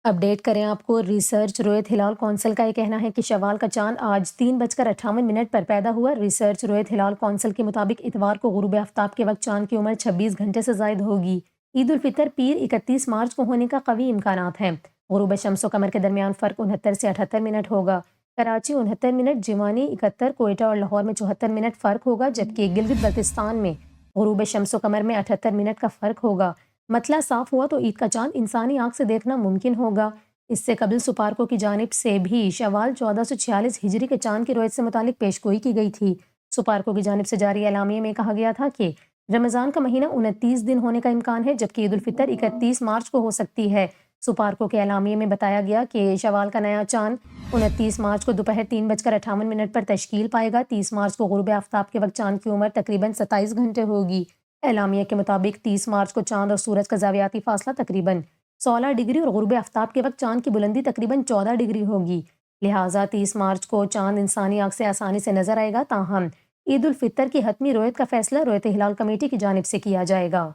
Update کریں آپ کو ریسرچ رویت ہلال کونسل کا یہ کہنا ہے کہ شوال کا چاند آج 3:58 پر پیدا ہوا۔ ریسرچ رویت ہلال کونسل کے مطابق اتوار کو غروب آفتاب کے وقت چاند کی عمر 26 گھنٹے سے زائد ہوگی۔ عید الفطر پیر 31 مارچ کو ہونے کا قوی امکانات ہیں۔ غروب شمس و قمر کے درمیان فرق 69 سے 78 منٹ ہوگا۔ کراچی 69 منٹ، جیوانی 71، کوئٹہ اور لاہور میں 74 منٹ فرق ہوگا، جبکہ گلگت بلتستان میں غروب شمس و قمر میں 78 منٹ کا فرق ہوگا۔ مطلع صاف ہوا تو عید کا چاند انسانی آنکھ سے دیکھنا ممکن ہوگا۔ اس سے قبل سپارکو کی جانب سے بھی شوال 1446 ہجری کے چاند کی رویت سے متعلق پیشگوئی کی گئی تھی۔ سپارکو کی جانب سے جاری اعلامیے میں کہا گیا تھا کہ رمضان کا مہینہ 29 دن ہونے کا امکان ہے، جبکہ عید الفطر 31 مارچ کو ہو سکتی ہے۔ سپارکو کے اعلامیے میں بتایا گیا کہ شوال کا نیا چاند 29 مارچ کو دوپہر 3:58 پر تشکیل پائے گا۔ 30 مارچ کو غروب آفتاب کے وقت چاند کی عمر تقریباً 27 گھنٹے ہوگی۔ اعلامیے کے مطابق 30 مارچ کو چاند اور سورج کا زاویاتی فاصلہ تقریباً 16 ڈگری اور غروب آفتاب کے وقت چاند کی بلندی تقریباً 14 ڈگری ہوگی۔ لہٰذا 30 مارچ کو چاند انسانی آنکھ سے آسانی سے نظر آئے گا، تاہم عید الفطر کی حتمی رویت کا فیصلہ رویت ہلال کمیٹی کی جانب سے کیا جائے گا۔